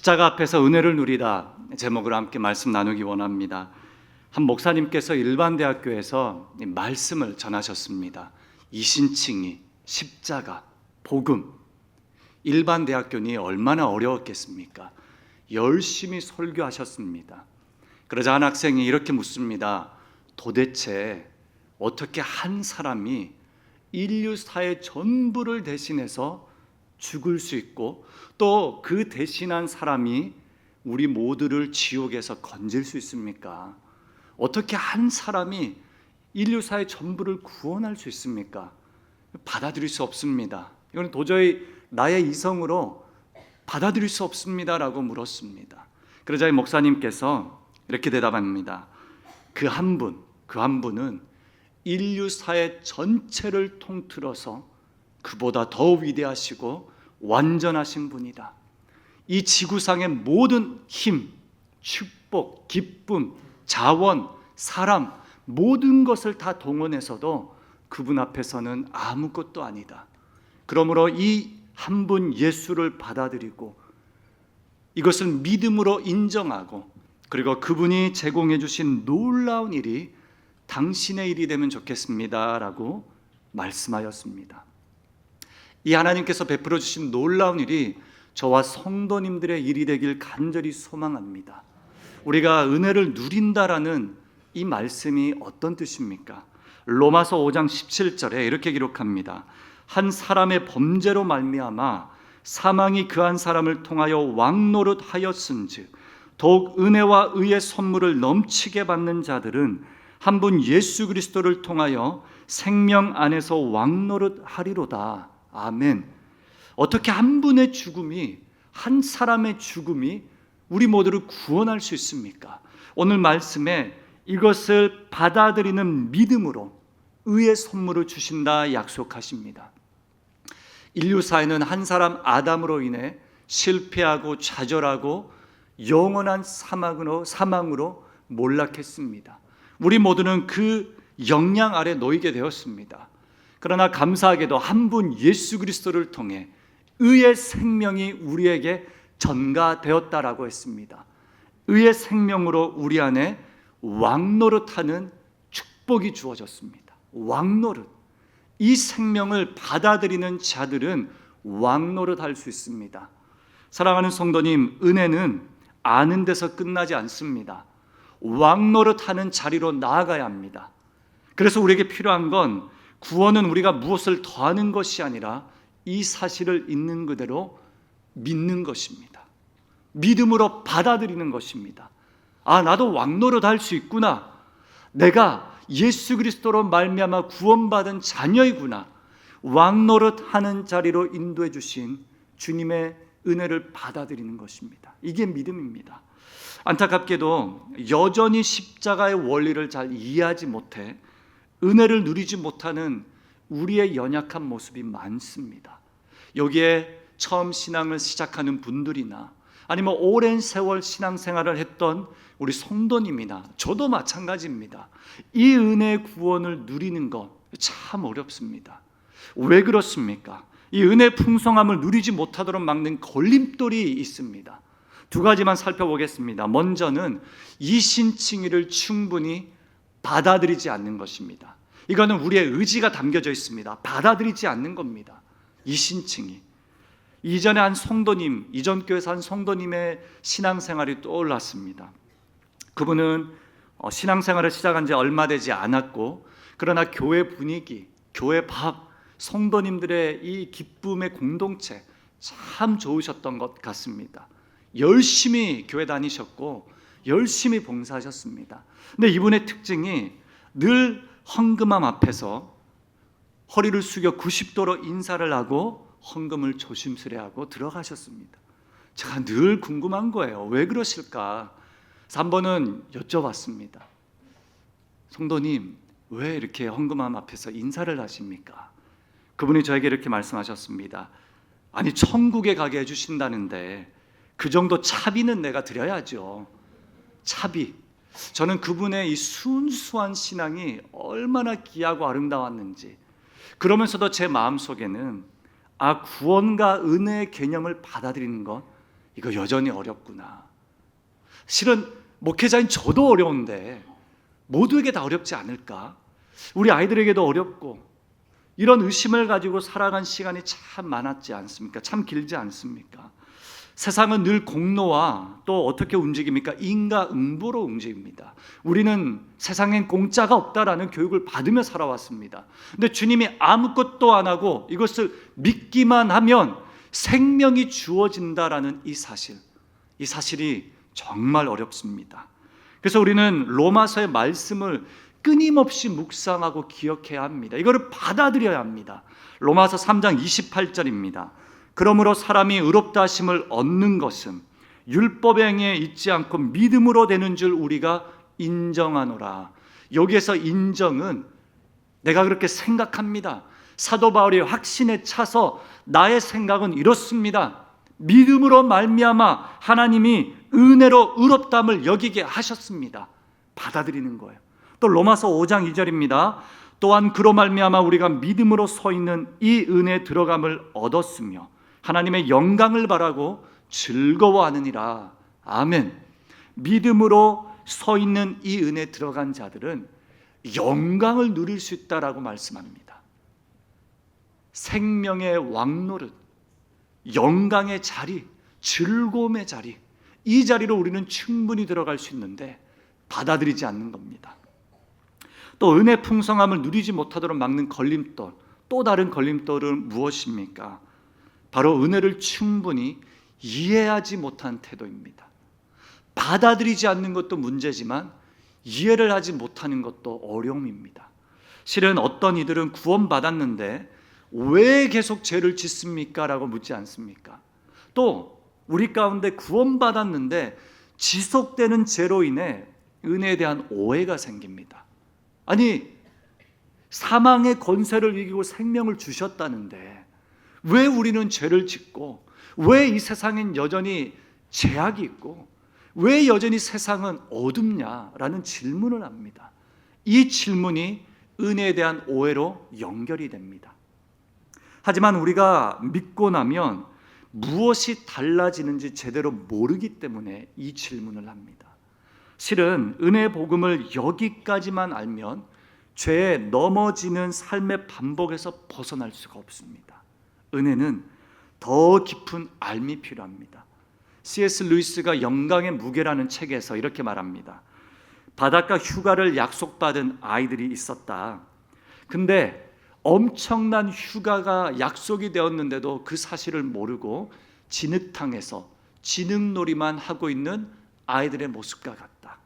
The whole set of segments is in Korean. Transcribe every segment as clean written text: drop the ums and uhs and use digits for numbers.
십자가 앞에서 은혜를 누리다 제목으로 함께 말씀 나누기 원합니다. 한 목사님께서 일반대학교에서 말씀을 전하셨습니다. 이신칭의, 십자가, 복음. 일반대학교니 얼마나 어려웠겠습니까? 열심히 설교하셨습니다. 그러자 한 학생이 이렇게 묻습니다. 도대체 어떻게 한 사람이 인류사의 전부를 대신해서 죽을 수 있고 또 그 대신한 사람이 우리 모두를 지옥에서 건질 수 있습니까? 어떻게 한 사람이 인류사의 전부를 구원할 수 있습니까? 받아들일 수 없습니다. 이건 도저히 나의 이성으로 받아들일 수 없습니다라고 물었습니다. 그러자 이 목사님께서 이렇게 대답합니다. 그 한 분은 인류사의 전체를 통틀어서 그보다 더 위대하시고 완전하신 분이다. 이 지구상의 모든 힘, 축복, 기쁨, 자원, 사람 모든 것을 다 동원해서도 그분 앞에서는 아무것도 아니다. 그러므로 이 한 분 예수를 받아들이고 이것을 믿음으로 인정하고 그리고 그분이 제공해 주신 놀라운 일이 당신의 일이 되면 좋겠습니다 라고 말씀하였습니다. 이 하나님께서 베풀어 주신 놀라운 일이 저와 성도님들의 일이 되길 간절히 소망합니다. 우리가 은혜를 누린다라는 이 말씀이 어떤 뜻입니까? 로마서 5장 17절에 이렇게 기록합니다. 한 사람의 범죄로 말미암아 사망이 그 한 사람을 통하여 왕노릇하였은즉 더욱 은혜와 의의 선물을 넘치게 받는 자들은 한 분 예수 그리스도를 통하여 생명 안에서 왕노릇하리로다. 아멘. 어떻게 한 분의 죽음이, 한 사람의 죽음이 우리 모두를 구원할 수 있습니까? 오늘 말씀에 이것을 받아들이는 믿음으로 의의 선물을 주신다 약속하십니다. 인류사에는 한 사람 아담으로 인해 실패하고 좌절하고 영원한 사망으로 몰락했습니다. 우리 모두는 그 영향 아래 놓이게 되었습니다. 그러나 감사하게도 한 분 예수 그리스도를 통해 의의 생명이 우리에게 전가되었다라고 했습니다. 의의 생명으로 우리 안에 왕노릇하는 축복이 주어졌습니다. 왕노릇. 이 생명을 받아들이는 자들은 왕노릇할 수 있습니다. 사랑하는 성도님, 은혜는 아는 데서 끝나지 않습니다. 왕노릇하는 자리로 나아가야 합니다. 그래서 우리에게 필요한 건 구원은 우리가 무엇을 더하는 것이 아니라 이 사실을 있는 그대로 믿는 것입니다. 믿음으로 받아들이는 것입니다. 아, 나도 왕노릇할 수 있구나. 내가 예수 그리스도로 말미암아 구원받은 자녀이구나. 왕노릇하는 자리로 인도해 주신 주님의 은혜를 받아들이는 것입니다. 이게 믿음입니다. 안타깝게도 여전히 십자가의 원리를 잘 이해하지 못해 은혜를 누리지 못하는 우리의 연약한 모습이 많습니다. 여기에 처음 신앙을 시작하는 분들이나 아니면 오랜 세월 신앙생활을 했던 우리 성도님이나 저도 마찬가지입니다. 이 은혜의 구원을 누리는 것 참 어렵습니다. 왜 그렇습니까? 이 은혜의 풍성함을 누리지 못하도록 막는 걸림돌이 있습니다. 두 가지만 살펴보겠습니다. 먼저는 이신칭의를 충분히 받아들이지 않는 것입니다. 이거는 우리의 의지가 담겨져 있습니다. 받아들이지 않는 겁니다. 이신칭의. 이전에 한 성도님, 이전 교회에서 한 성도님의 신앙생활이 떠올랐습니다. 그분은 신앙생활을 시작한 지 얼마 되지 않았고 그러나 교회 분위기, 교회 밥, 성도님들의 이 기쁨의 공동체 참 좋으셨던 것 같습니다. 열심히 교회 다니셨고 열심히 봉사하셨습니다. 근데 이분의 특징이 늘 헌금함 앞에서 허리를 숙여 90도로 인사를 하고 헌금을 조심스레하고 들어가셨습니다. 제가 늘 궁금한 거예요. 왜 그러실까? 그래서 한 번은 여쭤봤습니다. 성도님, 왜 이렇게 헌금함 앞에서 인사를 하십니까? 그분이 저에게 이렇게 말씀하셨습니다. 아니, 천국에 가게 해주신다는데 그 정도 차비는 내가 드려야죠. 차비. 저는 그분의 이 순수한 신앙이 얼마나 귀하고 아름다웠는지, 그러면서도 제 마음속에는 구원과 은혜의 개념을 받아들이는 것, 이거 여전히 어렵구나. 실은 목회자인 저도 어려운데 모두에게 다 어렵지 않을까? 우리 아이들에게도 어렵고 이런 의심을 가지고 살아간 시간이 참 많았지 않습니까? 참 길지 않습니까? 세상은 늘 공로와 또 어떻게 움직입니까? 인과응보로 움직입니다. 우리는 세상엔 공짜가 없다라는 교육을 받으며 살아왔습니다. 근데 주님이 아무것도 안 하고 이것을 믿기만 하면 생명이 주어진다라는 이 사실이 정말 어렵습니다. 그래서 우리는 로마서의 말씀을 끊임없이 묵상하고 기억해야 합니다. 이거를 받아들여야 합니다. 로마서 3장 28절입니다. 그러므로 사람이 의롭다 하심을 얻는 것은 율법의 행위에 있지 않고 믿음으로 되는 줄 우리가 인정하노라. 여기에서 인정은 내가 그렇게 생각합니다. 사도 바울이 확신에 차서 나의 생각은 이렇습니다. 믿음으로 말미암아 하나님이 은혜로 의롭다함을 여기게 하셨습니다. 받아들이는 거예요. 또 로마서 5장 2절입니다. 또한 그로 말미암아 우리가 믿음으로 서 있는 이 은혜에 들어감을 얻었으며 하나님의 영광을 바라고 즐거워하느니라. 아멘. 믿음으로 서 있는 이 은혜에 들어간 자들은 영광을 누릴 수 있다라고 말씀합니다. 생명의 왕노릇, 영광의 자리, 즐거움의 자리, 이 자리로 우리는 충분히 들어갈 수 있는데 받아들이지 않는 겁니다. 또 은혜 풍성함을 누리지 못하도록 막는 걸림돌, 또 다른 걸림돌은 무엇입니까? 바로 은혜를 충분히 이해하지 못한 태도입니다. 받아들이지 않는 것도 문제지만 이해를 하지 못하는 것도 어려움입니다. 실은 어떤 이들은 구원받았는데 왜 계속 죄를 짓습니까? 라고 묻지 않습니까? 또 우리 가운데 구원받았는데 지속되는 죄로 인해 은혜에 대한 오해가 생깁니다. 아니, 사망의 권세를 이기고 생명을 주셨다는데 왜 우리는 죄를 짓고, 왜 이 세상엔 여전히 죄악이 있고, 왜 여전히 세상은 어둡냐라는 질문을 합니다. 이 질문이 은혜에 대한 오해로 연결이 됩니다. 하지만 우리가 믿고 나면 무엇이 달라지는지 제대로 모르기 때문에 이 질문을 합니다. 실은 은혜의 복음을 여기까지만 알면 죄에 넘어지는 삶의 반복에서 벗어날 수가 없습니다. 은혜는 더 깊은 알미 필요합니다. C.S. 루이스가 영광의 무게라는 책에서 이렇게 말합니다. 바닷가 휴가를 약속받은 아이들이 있었다. 근데 엄청난 휴가가 약속이 되었는데도 그 사실을 모르고 진흙탕에서 진흙놀이만 하고 있는 아이들의 모습과 같다.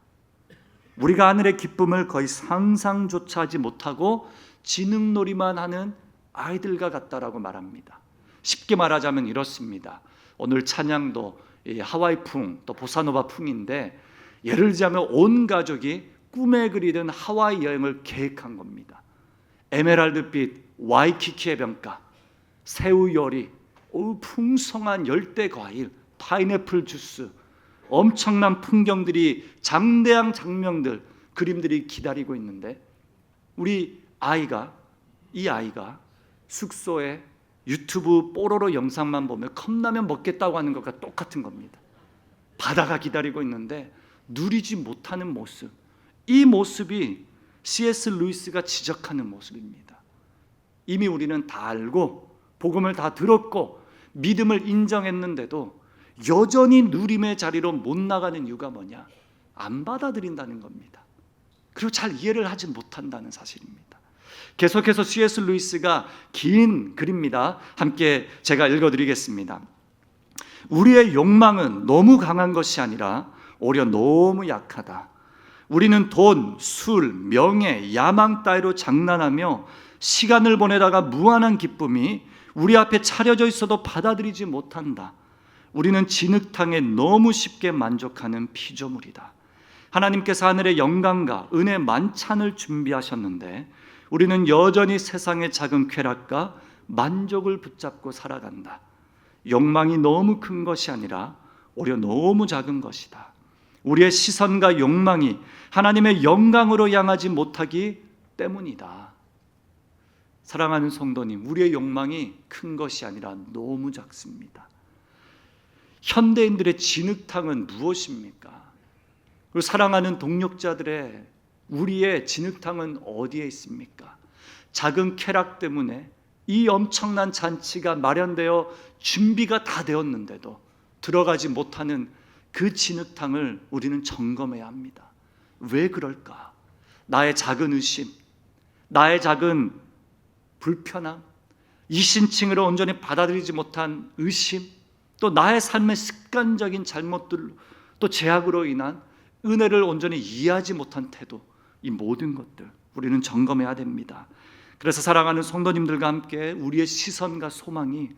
우리가 하늘의 기쁨을 거의 상상조차 하지 못하고 진흙놀이만 하는 아이들과 같다라고 말합니다. 쉽게 말하자면 이렇습니다. 오늘 찬양도 하와이풍 또 보사노바 풍인데 예를 들자면 온 가족이 꿈에 그리던 하와이 여행을 계획한 겁니다. 에메랄드빛 와이키키 해변가, 새우 요리, 풍성한 열대 과일, 파인애플 주스, 엄청난 풍경들이 장대한 장면들, 그림들이 기다리고 있는데 이 아이가 숙소에 유튜브 뽀로로 영상만 보면 컵라면 먹겠다고 하는 것과 똑같은 겁니다. 바다가 기다리고 있는데 누리지 못하는 모습, 이 모습이 C.S. 루이스가 지적하는 모습입니다. 이미 우리는 다 알고 복음을 다 들었고 믿음을 인정했는데도 여전히 누림의 자리로 못 나가는 이유가 뭐냐? 안 받아들인다는 겁니다. 그리고 잘 이해를 하지 못한다는 사실입니다. 계속해서 C.S. 루이스가 긴 글입니다. 함께 제가 읽어드리겠습니다. 우리의 욕망은 너무 강한 것이 아니라 오히려 너무 약하다. 우리는 돈, 술, 명예, 야망 따위로 장난하며 시간을 보내다가 무한한 기쁨이 우리 앞에 차려져 있어도 받아들이지 못한다. 우리는 진흙탕에 너무 쉽게 만족하는 피조물이다. 하나님께서 하늘의 영광과 은혜 만찬을 준비하셨는데 우리는 여전히 세상의 작은 쾌락과 만족을 붙잡고 살아간다. 욕망이 너무 큰 것이 아니라 오히려 너무 작은 것이다. 우리의 시선과 욕망이 하나님의 영광으로 향하지 못하기 때문이다. 사랑하는 성도님, 우리의 욕망이 큰 것이 아니라 너무 작습니다. 현대인들의 진흙탕은 무엇입니까? 그리고 사랑하는 동력자들의 우리의 진흙탕은 어디에 있습니까? 작은 쾌락 때문에 이 엄청난 잔치가 마련되어 준비가 다 되었는데도 들어가지 못하는 그 진흙탕을 우리는 점검해야 합니다. 왜 그럴까? 나의 작은 의심, 나의 작은 불편함, 이신칭으로 온전히 받아들이지 못한 의심, 또 나의 삶의 습관적인 잘못들, 또 죄악으로 인한 은혜를 온전히 이해하지 못한 태도, 이 모든 것들 우리는 점검해야 됩니다. 그래서 사랑하는 성도님들과 함께 우리의 시선과 소망이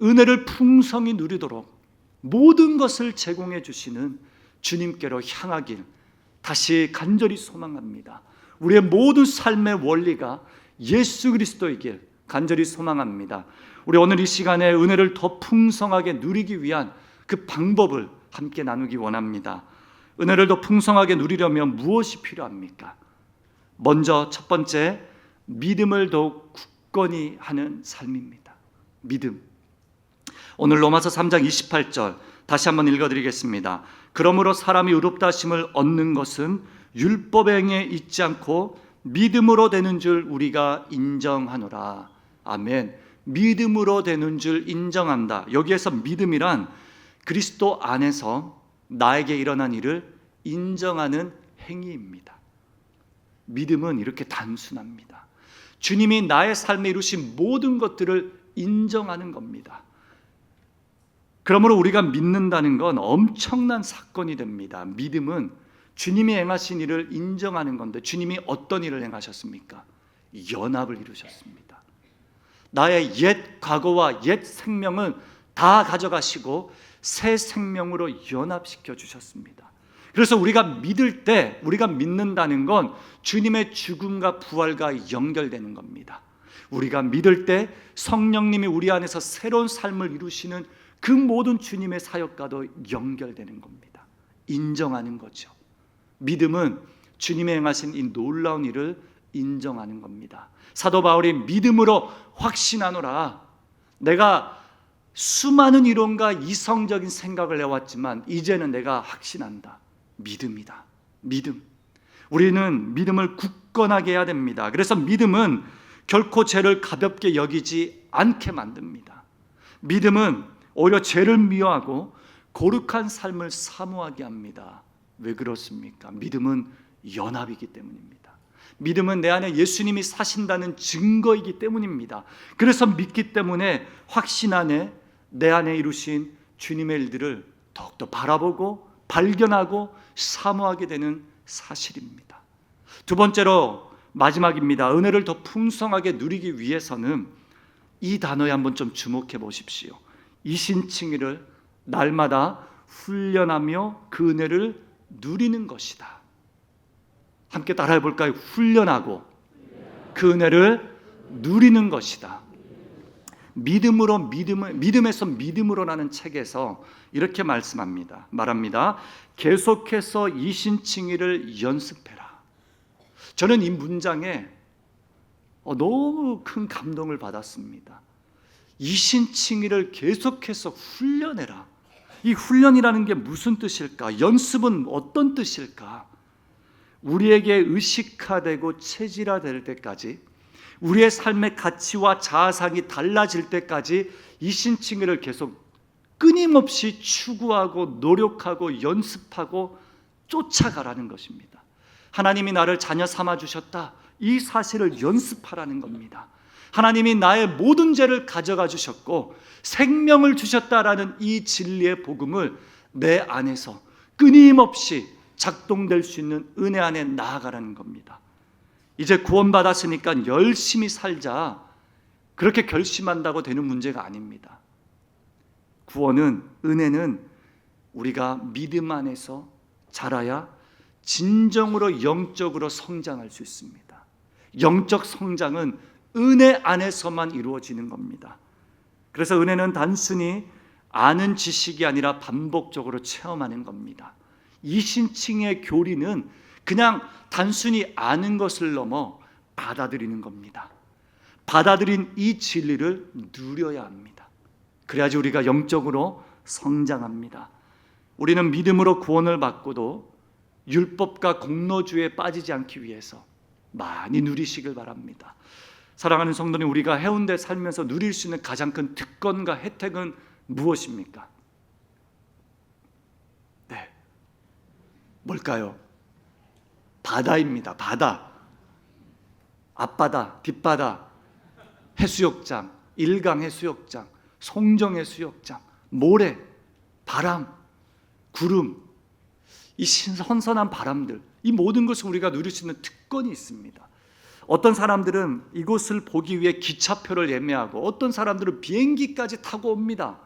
은혜를 풍성히 누리도록 모든 것을 제공해 주시는 주님께로 향하길 다시 간절히 소망합니다. 우리의 모든 삶의 원리가 예수 그리스도이길 간절히 소망합니다. 우리 오늘 이 시간에 은혜를 더 풍성하게 누리기 위한 그 방법을 함께 나누기 원합니다. 은혜를 더 풍성하게 누리려면 무엇이 필요합니까? 먼저 첫 번째, 믿음을 더욱 굳건히 하는 삶입니다. 믿음. 오늘 로마서 3장 28절 다시 한번 읽어드리겠습니다. 그러므로 사람이 의롭다 하심을 얻는 것은 율법의 행위에 있지 않고 믿음으로 되는 줄 우리가 인정하노라. 아멘. 믿음으로 되는 줄 인정한다. 여기에서 믿음이란 그리스도 안에서 나에게 일어난 일을 인정하는 행위입니다. 믿음은 이렇게 단순합니다. 주님이 나의 삶에 이루신 모든 것들을 인정하는 겁니다. 그러므로 우리가 믿는다는 건 엄청난 사건이 됩니다. 믿음은 주님이 행하신 일을 인정하는 건데, 주님이 어떤 일을 행하셨습니까? 연합을 이루셨습니다. 나의 옛 과거와 옛 생명은 다 가져가시고 새 생명으로 연합시켜 주셨습니다. 그래서 우리가 믿을 때, 우리가 믿는다는 건 주님의 죽음과 부활과 연결되는 겁니다. 우리가 믿을 때 성령님이 우리 안에서 새로운 삶을 이루시는 그 모든 주님의 사역과도 연결되는 겁니다. 인정하는 거죠. 믿음은 주님의 행하신 이 놀라운 일을 인정하는 겁니다. 사도 바울이 믿음으로 확신하노라. 내가 수많은 이론과 이성적인 생각을 해왔지만 이제는 내가 확신한다. 믿음이다. 믿음. 우리는 믿음을 굳건하게 해야 됩니다. 그래서 믿음은 결코 죄를 가볍게 여기지 않게 만듭니다. 믿음은 오히려 죄를 미워하고 거룩한 삶을 사모하게 합니다. 왜 그렇습니까? 믿음은 연합이기 때문입니다. 믿음은 내 안에 예수님이 사신다는 증거이기 때문입니다. 그래서 믿기 때문에 확신 안에 내 안에 이루신 주님의 일들을 더욱더 바라보고 발견하고 사모하게 되는 사실입니다. 두 번째로 마지막입니다. 은혜를 더 풍성하게 누리기 위해서는 이 단어에 한번 좀 주목해 보십시오. 이신칭의를 날마다 훈련하며 그 은혜를 누리는 것이다. 함께 따라해 볼까요? 훈련하고 그 은혜를 누리는 것이다. 믿음에서 믿음으로라는 책에서 이렇게 말합니다. 계속해서 이신칭의를 연습해라. 저는 이 문장에 너무 큰 감동을 받았습니다. 이신칭의를 계속해서 훈련해라. 이 훈련이라는 게 무슨 뜻일까? 연습은 어떤 뜻일까? 우리에게 의식화되고 체질화될 때까지, 우리의 삶의 가치와 자아상이 달라질 때까지 이신칭의를 계속 끊임없이 추구하고 노력하고 연습하고 쫓아가라는 것입니다. 하나님이 나를 자녀 삼아 주셨다. 이 사실을 연습하라는 겁니다. 하나님이 나의 모든 죄를 가져가 주셨고 생명을 주셨다라는 이 진리의 복음을 내 안에서 끊임없이 작동될 수 있는 은혜 안에 나아가라는 겁니다. 이제 구원받았으니까 열심히 살자, 그렇게 결심한다고 되는 문제가 아닙니다. 구원은, 은혜는 우리가 믿음 안에서 자라야 진정으로 영적으로 성장할 수 있습니다. 영적 성장은 은혜 안에서만 이루어지는 겁니다. 그래서 은혜는 단순히 아는 지식이 아니라 반복적으로 체험하는 겁니다. 이신칭의 교리는 그냥 단순히 아는 것을 넘어 받아들이는 겁니다. 받아들인 이 진리를 누려야 합니다. 그래야지 우리가 영적으로 성장합니다. 우리는 믿음으로 구원을 받고도 율법과 공로주의에 빠지지 않기 위해서 많이 누리시길 바랍니다. 사랑하는 성도님, 우리가 해운대 살면서 누릴 수 있는 가장 큰 특권과 혜택은 무엇입니까? 네, 뭘까요? 바다입니다. 바다, 앞바다, 뒷바다, 해수욕장, 일강 해수욕장, 송정 해수욕장, 모래, 바람, 구름, 이 선선한 바람들, 이 모든 것을 우리가 누릴 수 있는 특권이 있습니다. 어떤 사람들은 이곳을 보기 위해 기차표를 예매하고 어떤 사람들은 비행기까지 타고 옵니다.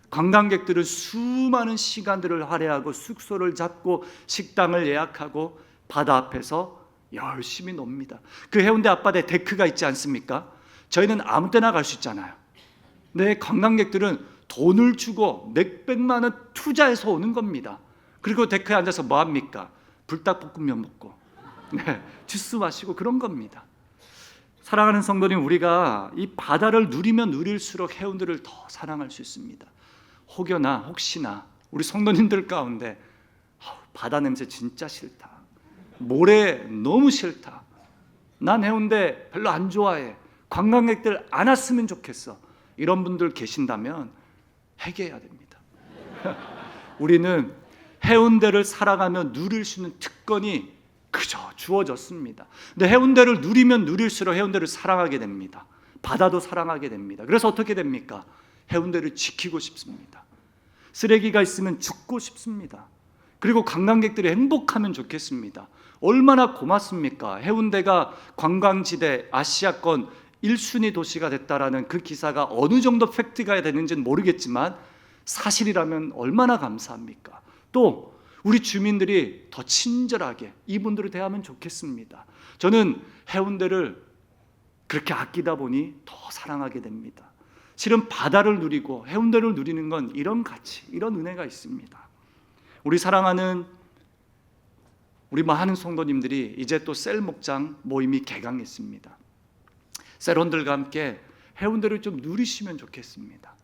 관광객들은 수많은 시간들을 할애하고 숙소를 잡고 식당을 예약하고 바다 앞에서 열심히 놉니다. 그 해운대 앞바다에 데크가 있지 않습니까? 저희는 아무 때나 갈 수 있잖아요. 근데 관광객들은 돈을 주고 몇백만 원 투자해서 오는 겁니다. 그리고 데크에 앉아서 뭐 합니까? 불닭볶음면 먹고 주스 마시고 그런 겁니다. 사랑하는 성도님, 우리가 이 바다를 누리면 누릴수록 해운대를 더 사랑할 수 있습니다. 혹시나 우리 성도님들 가운데 바다 냄새 진짜 싫다, 모래 너무 싫다, 난 해운대 별로 안 좋아해, 관광객들 안 왔으면 좋겠어, 이런 분들 계신다면 회개해야 됩니다. 우리는 해운대를 살아가며 누릴 수 있는 특권이 그저 주어졌습니다. 근데 해운대를 누리면 누릴수록 해운대를 사랑하게 됩니다. 바다도 사랑하게 됩니다. 그래서 어떻게 됩니까? 해운대를 지키고 싶습니다. 쓰레기가 있으면 줍고 싶습니다. 그리고 관광객들이 행복하면 좋겠습니다. 얼마나 고맙습니까? 해운대가 관광지대 아시아권 1순위 도시가 됐다라는 그 기사가 어느 정도 팩트가 되는지는 모르겠지만 사실이라면 얼마나 감사합니까? 또 우리 주민들이 더 친절하게 이분들을 대하면 좋겠습니다. 저는 해운대를 그렇게 아끼다 보니 더 사랑하게 됩니다. 실은 바다를 누리고 해운대를 누리는 건 이런 가치, 이런 은혜가 있습니다. 우리 사랑하는 우리 많은 성도님들이 이제 또 셀 목장 모임이 개강했습니다. 셀원들과 함께 해운대를 좀 누리시면 좋겠습니다.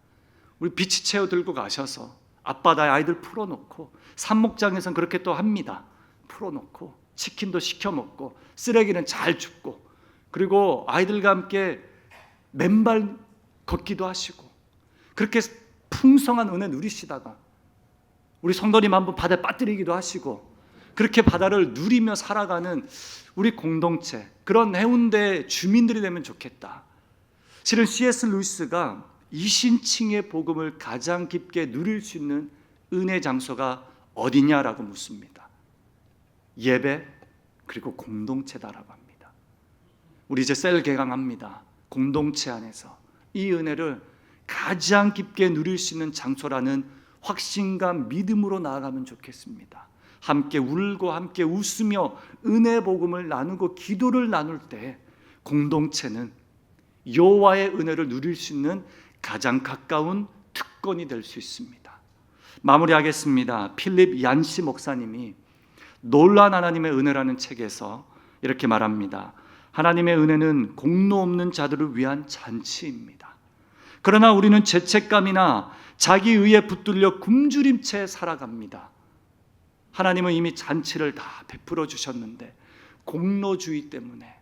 우리 비치 체어 들고 가셔서 앞바다에 아이들 풀어놓고, 산목장에서는 그렇게 또 합니다. 풀어놓고 치킨도 시켜 먹고 쓰레기는 잘 줍고, 그리고 아이들과 함께 맨발 걷기도 하시고, 그렇게 풍성한 은혜 누리시다가 우리 성도님 한번 바다에 빠뜨리기도 하시고, 그렇게 바다를 누리며 살아가는 우리 공동체, 그런 해운대 주민들이 되면 좋겠다. 실은 C.S. 루이스가 이신칭의 복음을 가장 깊게 누릴 수 있는 은혜 장소가 어디냐라고 묻습니다. 예배 그리고 공동체다라고 합니다. 우리 이제 셀 개강합니다. 공동체 안에서 이 은혜를 가장 깊게 누릴 수 있는 장소라는 확신과 믿음으로 나아가면 좋겠습니다. 함께 울고 함께 웃으며 은혜 복음을 나누고 기도를 나눌 때 공동체는 여호와의 은혜를 누릴 수 있는 가장 가까운 특권이 될 수 있습니다. 마무리하겠습니다. 필립 얀시 목사님이 놀란 하나님의 은혜라는 책에서 이렇게 말합니다. 하나님의 은혜는 공로 없는 자들을 위한 잔치입니다. 그러나 우리는 죄책감이나 자기 의에 붙들려 굶주림채 살아갑니다. 하나님은 이미 잔치를 다 베풀어 주셨는데 공로주의 때문에,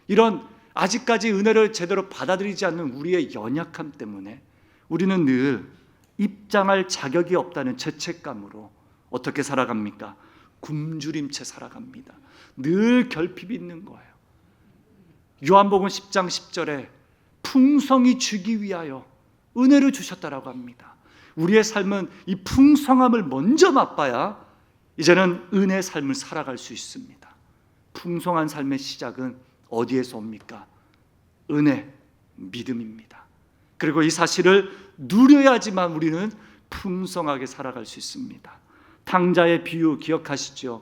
이런 아직까지 은혜를 제대로 받아들이지 않는 우리의 연약함 때문에 우리는 늘 입장할 자격이 없다는 죄책감으로 어떻게 살아갑니까? 굶주림채 살아갑니다. 늘 결핍이 있는 거예요. 요한복음 10장 10절에 풍성히 주기 위하여 은혜를 주셨다라고 합니다. 우리의 삶은 이 풍성함을 먼저 맛봐야 이제는 은혜의 삶을 살아갈 수 있습니다. 풍성한 삶의 시작은 어디에서 옵니까? 은혜, 믿음입니다. 그리고 이 사실을 누려야지만 우리는 풍성하게 살아갈 수 있습니다. 탕자의 비유 기억하시죠?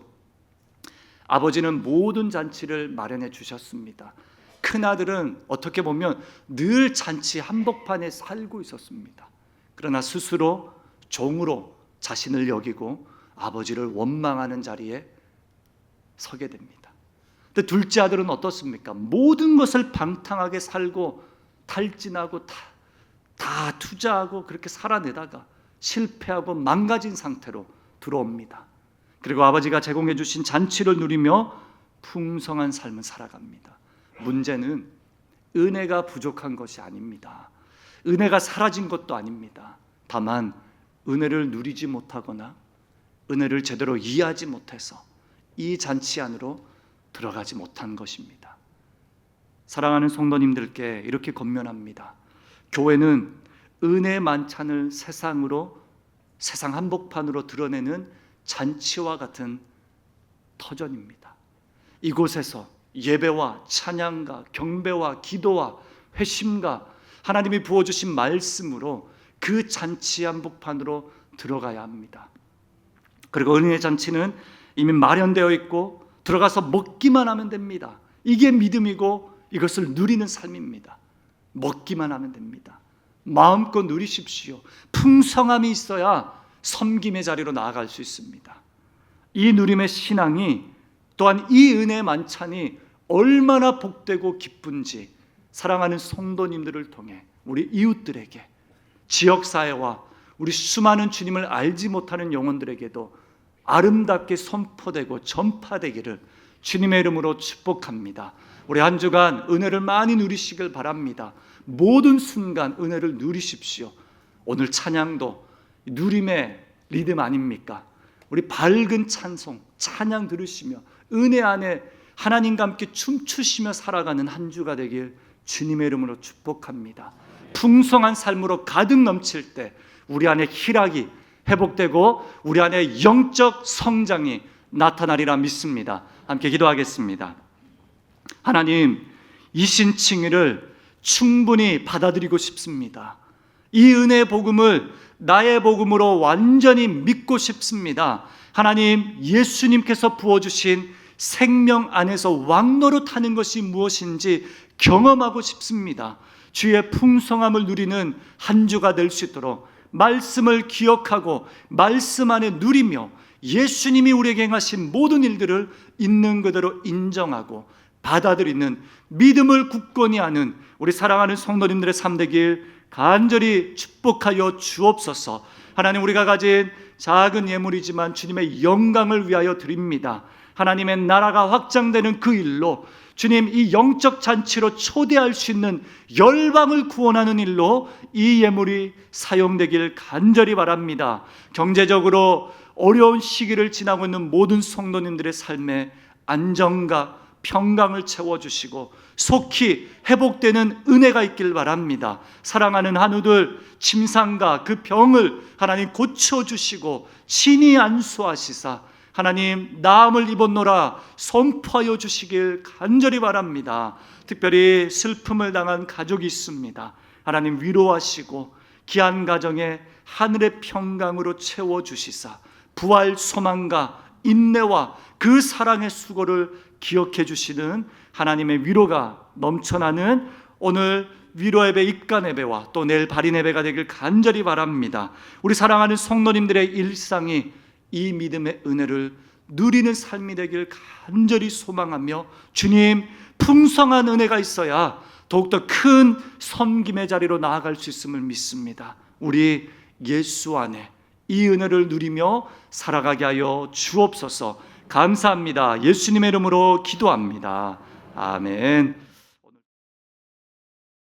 아버지는 모든 잔치를 마련해 주셨습니다. 큰아들은 어떻게 보면 늘 잔치 한복판에 살고 있었습니다. 그러나 스스로 종으로 자신을 여기고 아버지를 원망하는 자리에 서게 됩니다. 근데 둘째 아들은 어떻습니까? 모든 것을 방탕하게 살고 탈진하고 다 투자하고 그렇게 살아내다가 실패하고 망가진 상태로 들어옵니다. 그리고 아버지가 제공해 주신 잔치를 누리며 풍성한 삶을 살아갑니다. 문제는 은혜가 부족한 것이 아닙니다. 은혜가 사라진 것도 아닙니다. 다만 은혜를 누리지 못하거나 은혜를 제대로 이해하지 못해서 이 잔치 안으로 들어가지 못한 것입니다. 사랑하는 성도님들께 이렇게 권면합니다. 교회는 은혜 만찬을 세상 한복판으로 드러내는 잔치와 같은 터전입니다. 이곳에서 예배와 찬양과 경배와 기도와 회심과 하나님이 부어주신 말씀으로 그 잔치 한복판으로 들어가야 합니다. 그리고 은혜의 잔치는 이미 마련되어 있고 들어가서 먹기만 하면 됩니다. 이게 믿음이고 이것을 누리는 삶입니다. 먹기만 하면 됩니다. 마음껏 누리십시오. 풍성함이 있어야 섬김의 자리로 나아갈 수 있습니다. 이 누림의 신앙이, 또한 이 은혜의 만찬이 얼마나 복되고 기쁜지 사랑하는 성도님들을 통해 우리 이웃들에게, 지역사회와 우리 수많은 주님을 알지 못하는 영혼들에게도 아름답게 선포되고 전파되기를 주님의 이름으로 축복합니다. 우리 한 주간 은혜를 많이 누리시길 바랍니다. 모든 순간 은혜를 누리십시오. 오늘 찬양도 누림의 리듬 아닙니까? 우리 밝은 찬송, 찬양 들으시며 은혜 안에 하나님과 함께 춤추시며 살아가는 한 주가 되길 주님의 이름으로 축복합니다. 풍성한 삶으로 가득 넘칠 때 우리 안에 희락이 회복되고 우리 안에 영적 성장이 나타나리라 믿습니다. 함께 기도하겠습니다. 하나님, 이 신칭의를 충분히 받아들이고 싶습니다. 이 은혜의 복음을 나의 복음으로 완전히 믿고 싶습니다. 하나님, 예수님께서 부어주신 생명 안에서 왕노릇하는 것이 무엇인지 경험하고 싶습니다. 주의 풍성함을 누리는 한 주가 될 수 있도록 말씀을 기억하고 말씀 안에 누리며 예수님이 우리에게 행하신 모든 일들을 있는 그대로 인정하고 받아들이는 믿음을 굳건히 하는 우리 사랑하는 성도님들의 삶 되길 간절히 축복하여 주옵소서. 하나님, 우리가 가진 작은 예물이지만 주님의 영광을 위하여 드립니다. 하나님의 나라가 확장되는 그 일로 주님, 이 영적 잔치로 초대할 수 있는 열방을 구원하는 일로 이 예물이 사용되길 간절히 바랍니다. 경제적으로 어려운 시기를 지나고 있는 모든 성도님들의 삶에 안정과 평강을 채워주시고 속히 회복되는 은혜가 있길 바랍니다. 사랑하는 한우들 침상과 그 병을 하나님 고쳐주시고 친히 안수하시사 하나님 나음을 입었노라 선포하여 주시길 간절히 바랍니다. 특별히 슬픔을 당한 가족이 있습니다. 하나님 위로하시고 귀한 가정에 하늘의 평강으로 채워주시사 부활 소망과 인내와 그 사랑의 수고를 기억해 주시는 하나님의 위로가 넘쳐나는 오늘 위로 예배, 입간 예배와 또 내일 발인 예배가 되길 간절히 바랍니다. 우리 사랑하는 성도님들의 일상이 이 믿음의 은혜를 누리는 삶이 되길 간절히 소망하며 주님, 풍성한 은혜가 있어야 더욱더 큰 섬김의 자리로 나아갈 수 있음을 믿습니다. 우리 예수 안에 이 은혜를 누리며 살아가게 하여 주옵소서. 감사합니다. 예수님의 이름으로 기도합니다. 아멘.